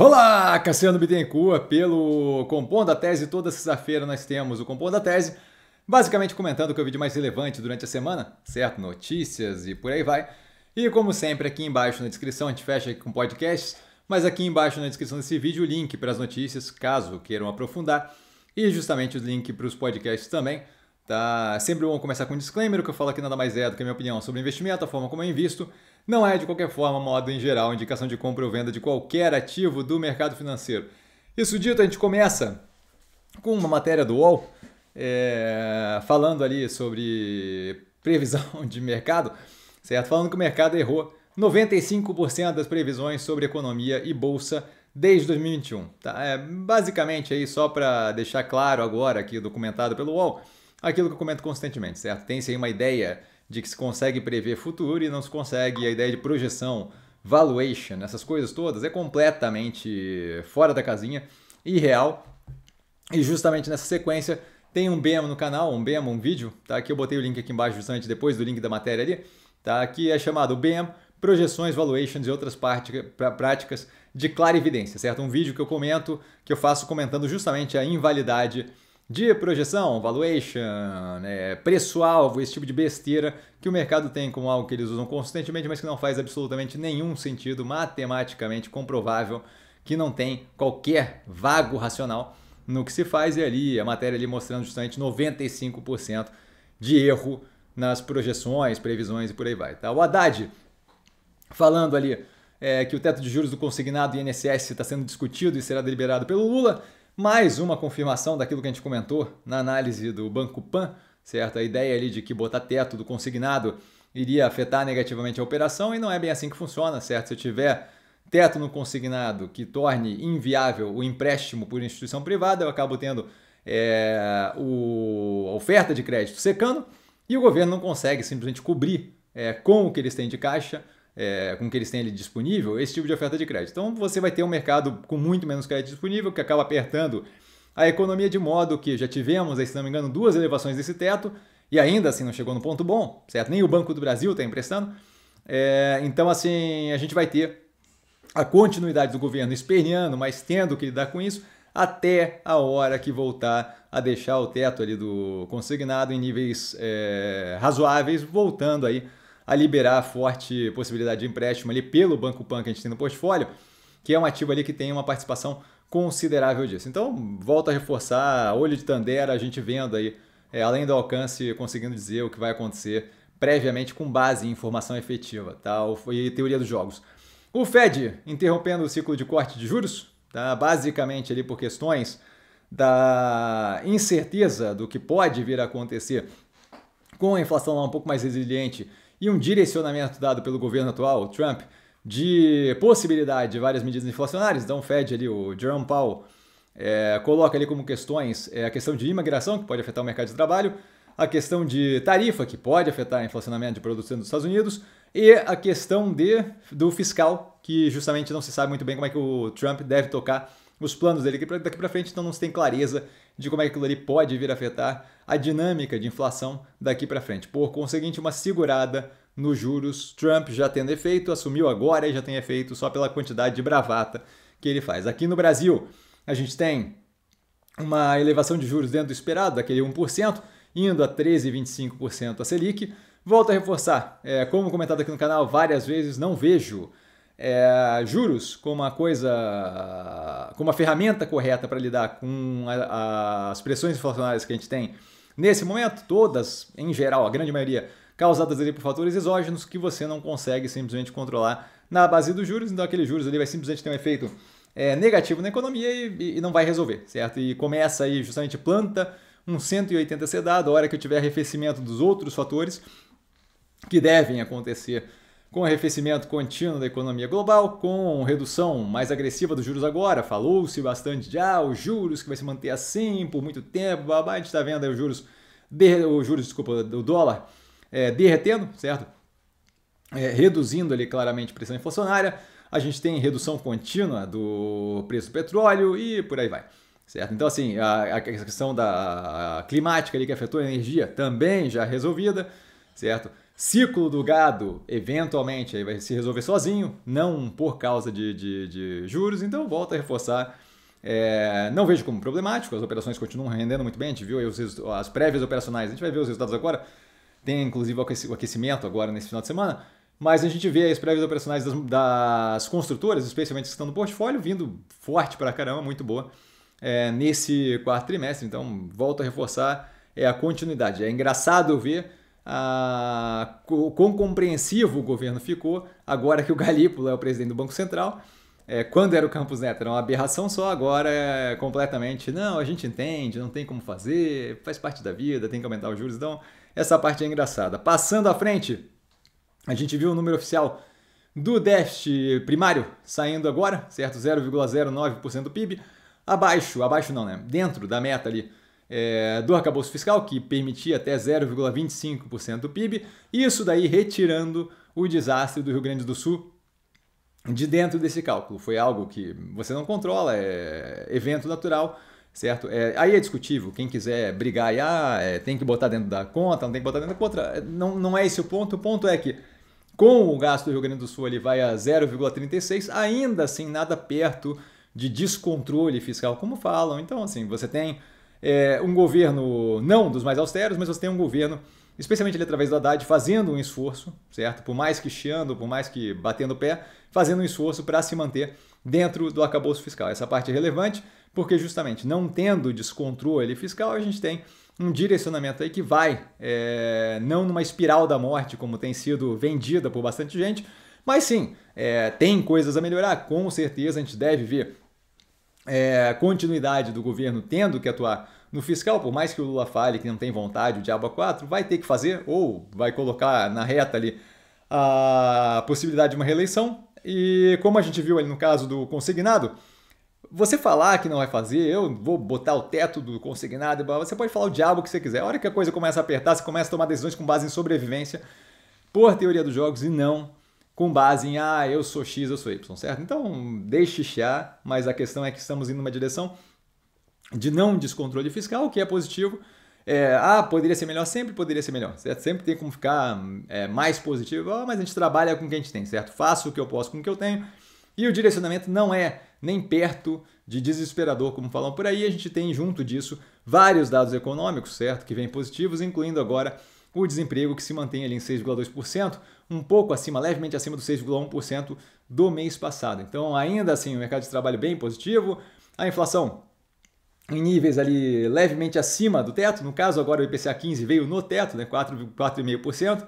Olá, Cassiano Bittencourt, pelo Compondo a Tese. Toda sexta-feira nós temos o Compondo a Tese, basicamente comentando o que eu vi de mais relevante durante a semana, certo? Notícias e por aí vai. E como sempre, aqui embaixo na descrição, a gente fecha aqui com podcasts, mas aqui embaixo na descrição desse vídeo o link para as notícias, caso queiram aprofundar, e justamente o link para os podcasts também. Tá sempre bom começar com um disclaimer. O que eu falo aqui nada mais é do que a minha opinião sobre investimento, a forma como eu invisto. Não é, de qualquer forma, modo em geral, indicação de compra ou venda de qualquer ativo do mercado financeiro. Isso dito, a gente começa com uma matéria do UOL, falando ali sobre previsão de mercado, certo? Falando que o mercado errou 95% das previsões sobre economia e bolsa desde 2021. Tá? Basicamente, aí, só para deixar claro agora, aqui documentado pelo UOL, aquilo que eu comento constantemente, certo? Tem-se aí uma ideia de que se consegue prever futuro e não se consegue. A ideia de projeção, valuation, essas coisas todas é completamente fora da casinha, irreal. E justamente nessa sequência tem um BEM no canal, um vídeo, tá? Que eu botei o link aqui embaixo justamente depois do link da matéria ali, tá? Que é chamado BEM, Projeções, Valuations e Outras Práticas de Clarividência, certo? Um vídeo que eu comento, que eu faço comentando justamente a invalidade de projeção, valuation, preço-alvo, esse tipo de besteira que o mercado tem como algo que eles usam constantemente, mas que não faz absolutamente nenhum sentido, matematicamente comprovável, que não tem qualquer vago racional no que se faz. E ali, a matéria ali mostrando justamente 95% de erro nas projeções, previsões e por aí vai. Tá? O Haddad falando ali que o teto de juros do consignado e INSS está sendo discutido e será deliberado pelo Lula. Mais uma confirmação daquilo que a gente comentou na análise do Banco Pan, certo? A ideia ali de que botar teto do consignado iria afetar negativamente a operação, e não é bem assim que funciona, certo? Se eu tiver teto no consignado que torne inviável o empréstimo por instituição privada, eu acabo tendo a oferta de crédito secando e o governo não consegue simplesmente cobrir com o que eles têm de caixa, com o que eles têm ali disponível, esse tipo de oferta de crédito. Então você vai ter um mercado com muito menos crédito disponível, que acaba apertando a economia, de modo que já tivemos, se não me engano, 2 elevações desse teto, e ainda assim não chegou no ponto bom, certo? Nem o Banco do Brasil está emprestando. Então, assim, a gente vai ter a continuidade do governo esperneando, mas tendo que lidar com isso, até a hora que voltar a deixar o teto ali do consignado em níveis razoáveis, voltando aí a liberar a forte possibilidade de empréstimo ali pelo Banco Pan que a gente tem no portfólio, que é um ativo ali que tem uma participação considerável disso. Então, volto a reforçar, olho de Tandera, a gente vendo aí, além do alcance, conseguindo dizer o que vai acontecer previamente com base em informação efetiva, tá? E teoria dos jogos. O Fed interrompendo o ciclo de corte de juros, tá? Basicamente ali por questões da incerteza do que pode vir a acontecer com a inflação lá um pouco mais resiliente e um direcionamento dado pelo governo atual, o Trump, de possibilidade de várias medidas inflacionárias. Então o Fed ali, o Jerome Powell, coloca ali como questões a questão de imigração, que pode afetar o mercado de trabalho, a questão de tarifa, que pode afetar o inflacionamento de produtos dos Estados Unidos, e a questão do fiscal, que justamente não se sabe muito bem como é que o Trump deve tocar os planos dele daqui para frente, então não se tem clareza de como é que aquilo ali pode vir a afetar a dinâmica de inflação daqui para frente. Por conseguinte, uma segurada nos juros, Trump já tendo efeito, assumiu agora e já tem efeito só pela quantidade de bravata que ele faz. Aqui no Brasil, a gente tem uma elevação de juros dentro do esperado, daquele 1%, indo a 13,25% a Selic. Volto a reforçar, como comentado aqui no canal várias vezes, não vejo juros como como uma ferramenta correta para lidar com as pressões inflacionárias que a gente tem nesse momento, todas, em geral, a grande maioria, causadas ali por fatores exógenos que você não consegue simplesmente controlar na base dos juros. Então aquele juros ali vai simplesmente ter um efeito negativo na economia e não vai resolver, certo? E começa aí justamente planta um 180 ser dado, a hora que eu tiver arrefecimento dos outros fatores que devem acontecer com arrefecimento contínuo da economia global, com redução mais agressiva dos juros agora. Falou-se bastante de os juros que vai se manter assim por muito tempo, a gente está vendo aí o dólar derretendo, certo? Reduzindo ali claramente a pressão inflacionária. A gente tem redução contínua do preço do petróleo e por aí vai, certo? Então, assim, a questão da climática ali que afetou a energia também já resolvida, certo? ciclo do gado, eventualmente, aí vai se resolver sozinho, não por causa de juros, então volto a reforçar. Não vejo como problemático, as operações continuam rendendo muito bem, a gente viu aí as prévias operacionais, a gente vai ver os resultados agora, tem inclusive o aquecimento agora nesse final de semana, mas a gente vê aí as prévias operacionais das construtoras, especialmente que estão no portfólio, vindo forte pra caramba, muito boa, nesse quarto trimestre, então volto a reforçar a continuidade. É engraçado ver o quão compreensivo o governo ficou agora que o Galípolo é o presidente do Banco Central. Quando era o Campos Neto era uma aberração só, agora é completamente, não, a gente entende, não tem como fazer, faz parte da vida, tem que aumentar os juros, então essa parte é engraçada. Passando à frente, a gente viu o número oficial do déficit primário saindo agora, certo? 0,09% do PIB, abaixo não, né? Dentro da meta ali do arcabouço fiscal, que permitia até 0,25% do PIB, isso daí retirando o desastre do Rio Grande do Sul de dentro desse cálculo. Foi algo que você não controla, é evento natural, certo? Aí é discutível, quem quiser brigar, tem que botar dentro da conta, não tem que botar dentro da conta, não é esse o ponto é que com o gasto do Rio Grande do Sul ele vai a 0,36, ainda assim nada perto de descontrole fiscal, como falam. Então, assim, você tem um governo não dos mais austeros, mas você tem um governo, especialmente ali através do Haddad, fazendo um esforço, certo? Por mais que chiando, por mais que batendo o pé, fazendo um esforço para se manter dentro do arcabouço fiscal. Essa parte é relevante porque justamente não tendo descontrole fiscal, a gente tem um direcionamento aí que vai, não numa espiral da morte, como tem sido vendida por bastante gente, mas sim, tem coisas a melhorar, com certeza a gente deve ver continuidade do governo tendo que atuar no fiscal, por mais que o Lula fale que não tem vontade, o diabo a quatro, vai ter que fazer, ou vai colocar na reta ali a possibilidade de uma reeleição. E como a gente viu ali no caso do consignado, você falar que não vai fazer, eu vou botar o teto do consignado, você pode falar o diabo que você quiser. A hora que a coisa começa a apertar, você começa a tomar decisões com base em sobrevivência, por teoria dos jogos, e não com base em, eu sou X, eu sou Y, certo? Então, deixe chiar, mas a questão é que estamos indo numa direção de não descontrole fiscal, o que é positivo. Poderia ser melhor? Sempre poderia ser melhor, certo? Sempre tem como ficar mais positivo, mas a gente trabalha com o que a gente tem, certo? Faço o que eu posso com o que eu tenho, e o direcionamento não é nem perto de desesperador, como falam por aí. A gente tem junto disso vários dados econômicos, certo? Que vêm positivos, incluindo agora o desemprego, que se mantém ali em 6,2%, um pouco acima, levemente acima do 6,1% do mês passado. Então, ainda assim, o mercado de trabalho bem positivo, a inflação em níveis ali levemente acima do teto, no caso agora o IPCA 15 veio no teto, né, 4,5%.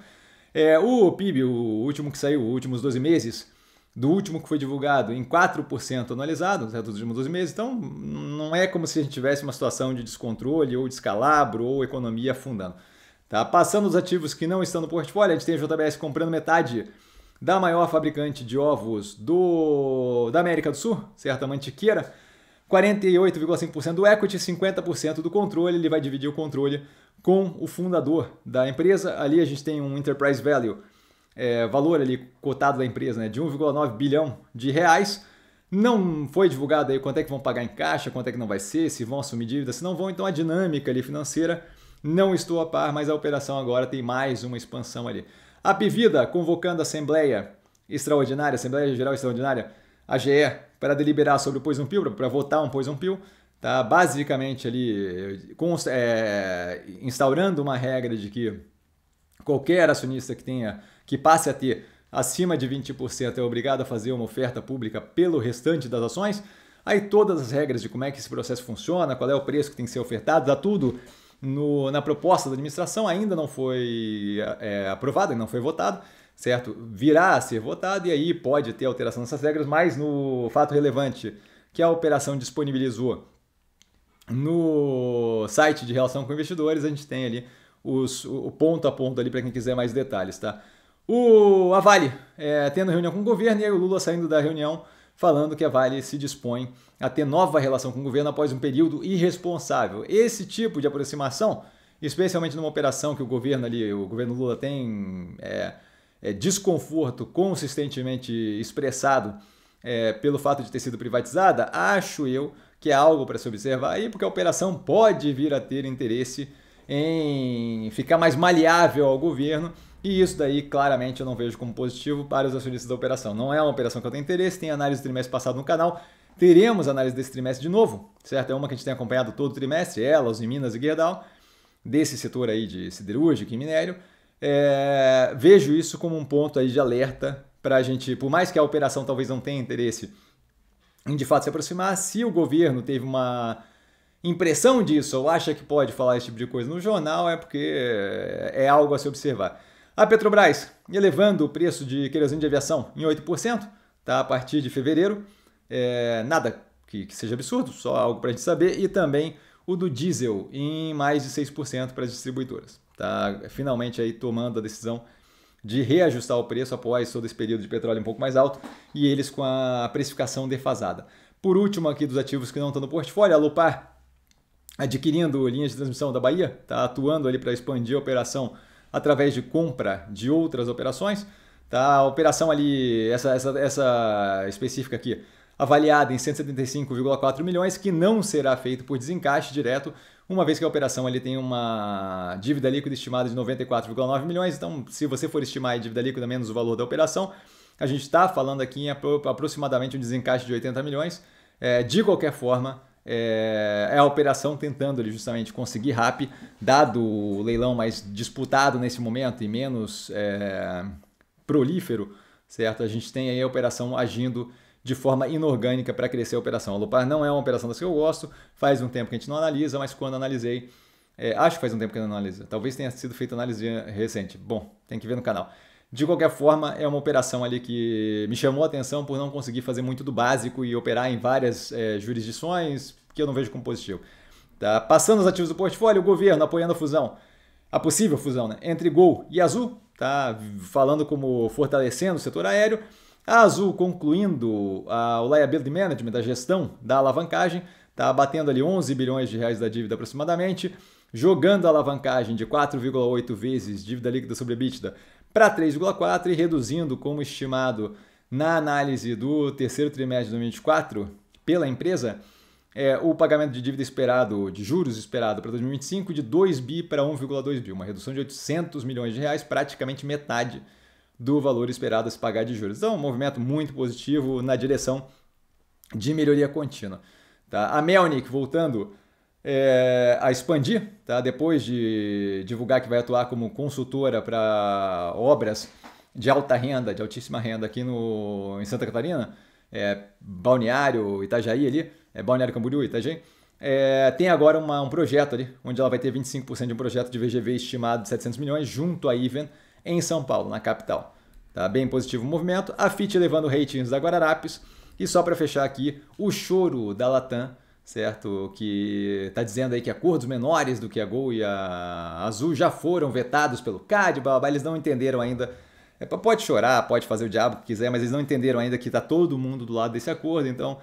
O PIB, o último que saiu, os últimos 12 meses, do último que foi divulgado, em 4% anualizado, certo, dos últimos 12 meses. Então, não é como se a gente tivesse uma situação de descontrole ou descalabro ou economia afundando. Tá? Passando os ativos que não estão no portfólio, a gente tem a JBS comprando metade da maior fabricante de ovos da América do Sul, certo? A Mantiqueira, 48,5% do equity, 50% do controle. Ele vai dividir o controle com o fundador da empresa. Ali a gente tem um enterprise value, valor ali cotado da empresa, né, de 1,9 bilhão de reais. Não foi divulgado aí quanto é que vão pagar em caixa, quanto é que não vai ser, se vão assumir dívida, se não vão. Então a dinâmica ali financeira, não estou a par, mas a operação agora tem mais uma expansão ali. A Pivida convocando a Assembleia Extraordinária, Assembleia Geral Extraordinária, AGE, para deliberar sobre o Poison Pill, para votar um Poison Pill, tá? Basicamente ali instaurando uma regra de que qualquer acionista que passe a ter acima de 20% é obrigado a fazer uma oferta pública pelo restante das ações. Aí todas as regras de como é que esse processo funciona, qual é o preço que tem que ser ofertado, dá tudo na proposta da administração, ainda não foi aprovado, ainda não foi votado, certo? Virá a ser votado e aí pode ter alteração dessas regras, mas no fato relevante que a operação disponibilizou no site de relação com investidores, a gente tem ali o ponto a ponto ali para quem quiser mais detalhes, tá? A Vale tendo reunião com o governo e aí o Lula saindo da reunião falando que a Vale se dispõe a ter nova relação com o governo após um período irresponsável. Esse tipo de aproximação, especialmente numa operação que o governo Lula tem desconforto consistentemente expressado pelo fato de ter sido privatizada, acho eu que é algo para se observar aí, porque a operação pode vir a ter interesse em ficar mais maleável ao governo E isso daí, claramente, eu não vejo como positivo para os acionistas da operação. Não é uma operação que eu tenho interesse, tem análise do trimestre passado no canal. Teremos análise desse trimestre de novo, certo? É uma que a gente tem acompanhado todo o trimestre, ela, os Minas e Gerdau, desse setor aí de siderúrgica e minério. Vejo isso como um ponto aí de alerta para a gente, por mais que a operação talvez não tenha interesse em de fato se aproximar, se o governo teve uma impressão disso ou acha que pode falar esse tipo de coisa no jornal, é porque é algo a se observar. A Petrobras elevando o preço de querosene de aviação em 8%, tá, a partir de fevereiro. Nada que seja absurdo, só algo para a gente saber. E também o do diesel em mais de 6% para as distribuidoras. Tá? Finalmente aí tomando a decisão de reajustar o preço após todo esse período de petróleo um pouco mais alto e eles com a precificação defasada. Por último aqui dos ativos que não estão no portfólio, a Lupar adquirindo linhas de transmissão da Bahia, tá atuando ali para expandir a operação através de compra de outras operações. Tá? A operação ali, essa específica aqui, avaliada em 175,4 milhões, que não será feito por desencaixe direto, uma vez que a operação ali tem uma dívida líquida estimada de 94,9 milhões. Então, se você for estimar a dívida líquida menos o valor da operação, a gente está falando aqui em aproximadamente um desencaixe de 80 milhões. De qualquer forma, é a operação tentando ali justamente conseguir RAP, dado o leilão mais disputado nesse momento e menos prolífero, certo? A gente tem aí a operação agindo de forma inorgânica para crescer a operação. A Lupar não é uma operação das que eu gosto, faz um tempo que a gente não analisa, mas quando analisei, acho que faz um tempo que eu não analiso, talvez tenha sido feita análise recente, bom, tem que ver no canal. De qualquer forma, é uma operação ali que me chamou a atenção por não conseguir fazer muito do básico e operar em várias jurisdições, que eu não vejo como positivo. Tá? Passando os ativos do portfólio, o governo apoiando a fusão, a possível fusão, né, entre Gol e Azul, tá? Falando como fortalecendo o setor aéreo. A Azul concluindo o liability management, a gestão da alavancagem, tá batendo ali 11 bilhões de reais da dívida aproximadamente, jogando a alavancagem de 4,8 vezes dívida líquida sobre EBITDA para 3,4 e reduzindo como estimado na análise do terceiro trimestre de 2024 pela empresa o pagamento de dívida esperado, de juros esperado para 2025 de 2 bi para 1,2 bi, uma redução de 800 milhões de reais, praticamente metade do valor esperado a se pagar de juros. Então, um movimento muito positivo na direção de melhoria contínua. Tá? A Melnick voltando a expandir, tá? Depois de divulgar que vai atuar como consultora para obras de alta renda, de altíssima renda aqui em Santa Catarina, Balneário, Itajaí ali, Balneário Camboriú, Itajaí. Tem agora um projeto ali, onde ela vai ter 25% de um projeto de VGV estimado de 700 milhões junto à Even, em São Paulo, na capital. Tá bem positivo o movimento. A FIT levando ratings da Guararapes. E só para fechar aqui, o choro da Latam, certo? Que está dizendo aí que acordos menores do que a Gol e a Azul já foram vetados pelo CAD, eles não entenderam ainda. Pode chorar, pode fazer o diabo que quiser, mas eles não entenderam ainda que está todo mundo do lado desse acordo. Então,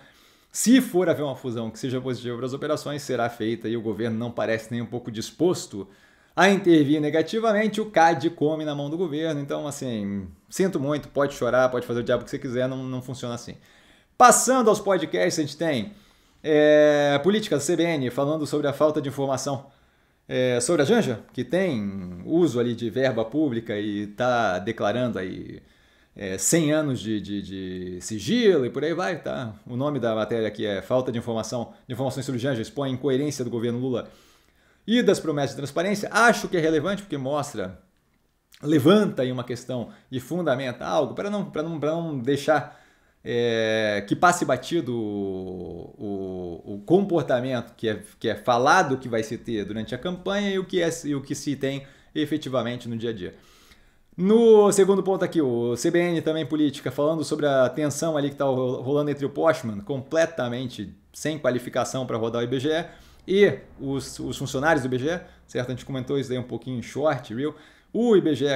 se for haver uma fusão que seja positiva para as operações, será feita e o governo não parece nem um pouco disposto a intervir negativamente. O CAD come na mão do governo, então assim, sinto muito, pode chorar, pode fazer o diabo que você quiser, não funciona assim. Passando aos podcasts, a gente tem política da CBN falando sobre a falta de informação sobre a Janja, que tem uso ali de verba pública e está declarando aí 100 anos de sigilo e por aí vai, tá? O nome da matéria aqui é falta de informações sobre Janja expõe incoerência do governo Lula e das promessas de transparência. Acho que é relevante porque levanta aí uma questão e fundamenta algo para não deixar que passe batido o comportamento que é falado que vai se ter durante a campanha e o que se tem efetivamente no dia a dia. No segundo ponto aqui, o CBN também política, falando sobre a tensão ali que está rolando entre o Postman, completamente sem qualificação para rodar o IBGE, e os funcionários do IBGE, certo? A gente comentou isso daí um pouquinho em short, real. O IBGE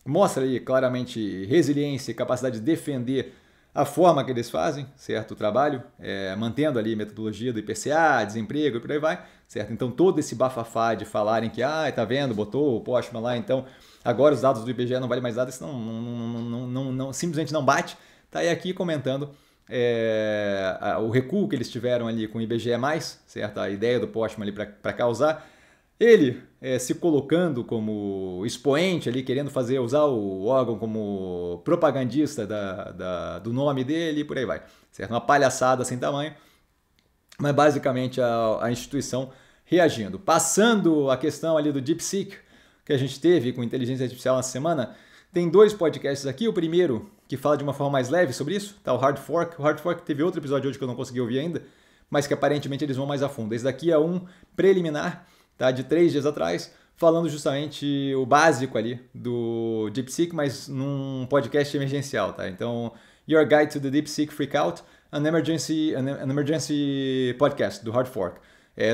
mostra aí claramente resiliência e capacidade de defender a forma que eles fazem, certo? O trabalho, mantendo ali a metodologia do IPCA, desemprego e por aí vai, certo? Então todo esse bafafá de falarem que, tá vendo, botou o Postman lá, então agora os dados do IBGE não valem mais nada, isso simplesmente não bate. Tá aí aqui comentando o recuo que eles tiveram ali com o IBGE+, certo? A ideia do Postman ali para causar ele se colocando como expoente ali, querendo usar o órgão como propagandista do nome dele e por aí vai. Certo? Uma palhaçada sem tamanho, mas basicamente a instituição reagindo. Passando a questão ali do DeepSeek, que a gente teve com inteligência artificial na semana, tem 2 podcasts aqui. O primeiro, que fala de uma forma mais leve sobre isso, tá? O Hard Fork. O Hard Fork teve outro episódio hoje que eu não consegui ouvir ainda, mas que aparentemente eles vão mais a fundo. Esse daqui é um preliminar, tá? De 3 dias atrás, falando justamente o básico ali do DeepSeek, mas num podcast emergencial, tá? Então, Your Guide to the DeepSeek Freakout, an emergency podcast do Hard Fork,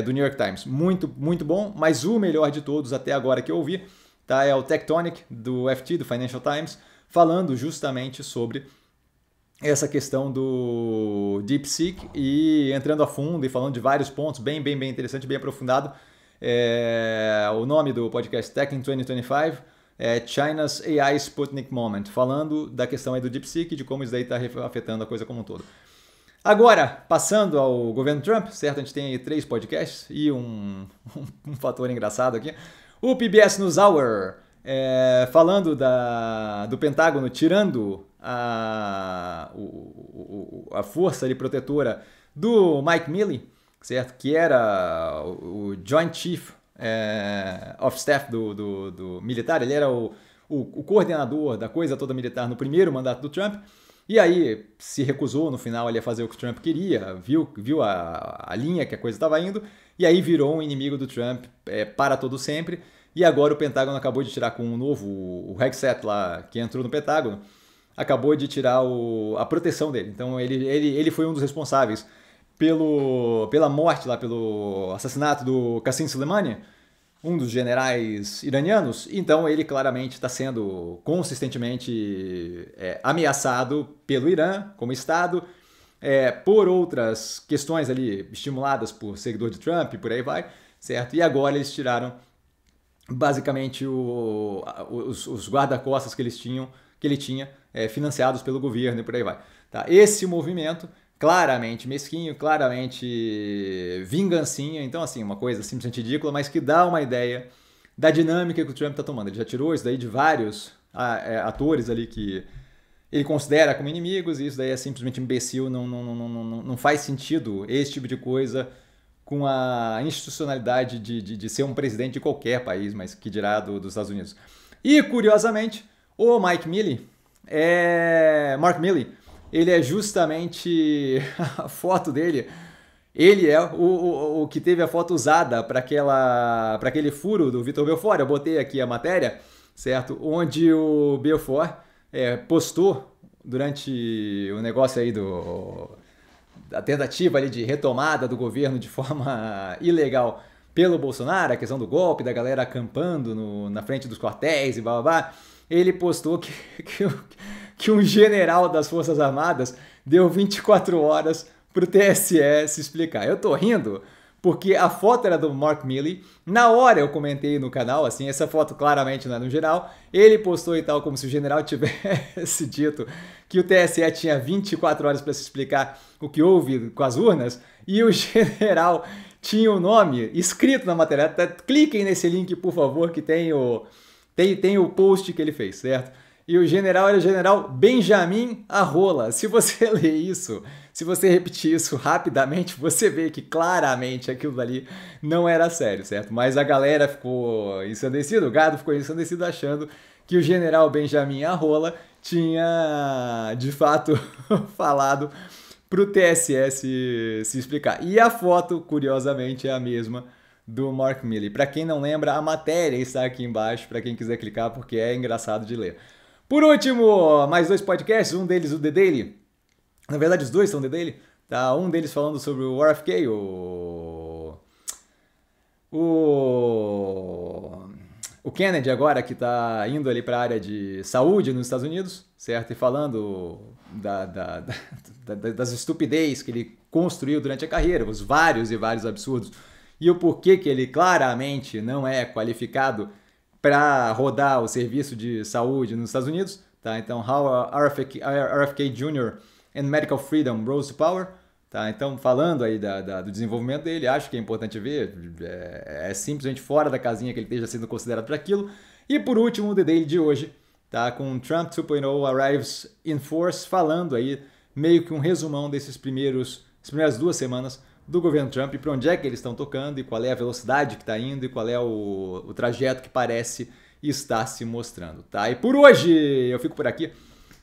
do New York Times. Muito, muito bom, mas o melhor de todos até agora que eu ouvi, tá? É o Tectonic, do FT, do Financial Times, falando justamente sobre essa questão do DeepSeek e entrando a fundo e falando de vários pontos, bem interessante, bem aprofundado. O nome do podcast, Tech in 2025, China's AI Sputnik Moment, falando da questão aí do DeepSeek e de como isso daí está afetando a coisa como um todo. Agora, passando ao governo Trump, certo? A gente tem aí 3 podcasts e um fator engraçado aqui. O PBS NewsHour, falando do Pentágono tirando a força ali protetora do Mike Milley, certo? Que era o Joint Chief of Staff do militar. Ele era o coordenador da coisa toda militar no primeiro mandato do Trump. E aí se recusou no final ali a fazer o que o Trump queria, viu a linha que a coisa estava indo, e aí virou um inimigo do Trump para todo sempre. E agora o Pentágono acabou de tirar com um novo, o Hegseth lá, que entrou no Pentágono, acabou de tirar a proteção dele. Então ele foi um dos responsáveis pela morte lá, pelo assassinato do Qasem Soleimani, um dos generais iranianos. Então ele claramente está sendo consistentemente ameaçado pelo Irã como Estado, por outras questões ali estimuladas por seguidor de Trump e por aí vai, certo? E agora eles tiraram basicamente os guarda-costas que ele tinha financiados pelo governo e por aí vai. Tá? Esse movimento claramente mesquinho, claramente vingancinha, então assim, uma coisa simplesmente ridícula, mas que dá uma ideia da dinâmica que o Trump está tomando. Ele já tirou isso daí de vários atores ali que ele considera como inimigos, e isso daí é simplesmente imbecil, não faz sentido esse tipo de coisa com a institucionalidade de ser um presidente de qualquer país, mas que dirá dos Estados Unidos. E, curiosamente, o Mark Milley, ele é justamente a foto dele. Ele é o que teve a foto usada para aquele furo do Vitor Belfort. Eu botei aqui a matéria, certo? Onde o Belfort postou durante o negócio aí da tentativa ali de retomada do governo de forma ilegal pelo Bolsonaro, a questão do golpe, da galera acampando na frente dos quartéis e blá blá blá. Ele postou que um general das Forças Armadas deu 24 horas pro TSE se explicar. Eu tô rindo porque a foto era do Mark Milley. Na hora eu comentei no canal, assim, essa foto claramente não é no general. Ele postou e tal, como se o general tivesse dito que o TSE tinha 24 horas para se explicar o que houve com as urnas, e o general tinha o nome escrito na matéria. Cliquem nesse link, por favor, que tem o post que ele fez, certo? E o general era o general Benjamin Arrola. Se você ler isso, se você repetir isso rapidamente, você vê que claramente aquilo dali não era sério, certo? Mas a galera ficou ensandecida, o gado ficou ensandecido achando que o general Benjamin Arrola tinha, de fato, falado para o TSE se explicar. E a foto, curiosamente, é a mesma do Mark Milley. Para quem não lembra, a matéria está aqui embaixo, para quem quiser clicar, porque é engraçado de ler. Por último, mais 2 podcasts, um deles o The Daily. Na verdade, os 2 são The Daily. Tá? Um deles falando sobre o RFK, o Kennedy agora, que está indo ali para a área de saúde nos Estados Unidos, certo? E falando das estupidez que ele construiu durante a carreira, os vários e vários absurdos, e o porquê que ele claramente não é qualificado para rodar o serviço de saúde nos Estados Unidos, tá? Então, How RFK Jr. and Medical Freedom Rose to Power, Tá? Então, falando aí do desenvolvimento dele, acho que é importante ver, é simplesmente fora da casinha que ele esteja sendo considerado para aquilo. E por último, o The Daily de hoje, tá? Com Trump 2.0 arrives in force, falando aí meio que um resumão das primeiras 2 semanas do governo Trump e para onde é que eles estão tocando e qual é a velocidade que está indo e qual é o trajeto que parece estar se mostrando. Tá? E por hoje eu fico por aqui.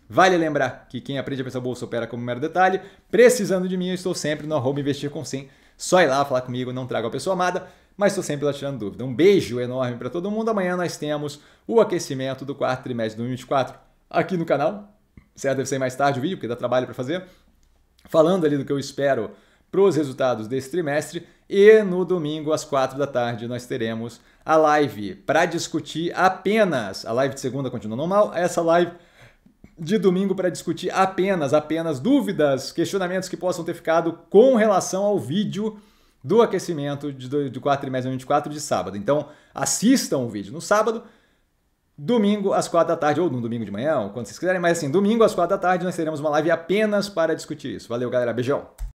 Vale lembrar que quem aprende a pensar bolsa opera como mero detalhe. Precisando de mim, eu estou sempre no @investircomsim. Só ir lá falar comigo, não trago a pessoa amada, mas estou sempre lá tirando dúvida. Um beijo enorme para todo mundo. Amanhã nós temos o aquecimento do quarto trimestre de 2024 aqui no canal. Certo? Deve ser mais tarde o vídeo, porque dá trabalho para fazer. Falando ali do que eu espero para os resultados desse trimestre. E no domingo, às 4 da tarde, nós teremos a live para discutir apenas. A live de segunda continua normal. Essa live de domingo para discutir apenas dúvidas, questionamentos que possam ter ficado com relação ao vídeo do aquecimento do quarto trimestre de 2024 de sábado. Então, assistam o vídeo no sábado, domingo às 4 da tarde, ou no domingo de manhã, ou quando vocês quiserem, mas assim, domingo às 4 da tarde nós teremos uma live apenas para discutir isso. Valeu, galera, beijão!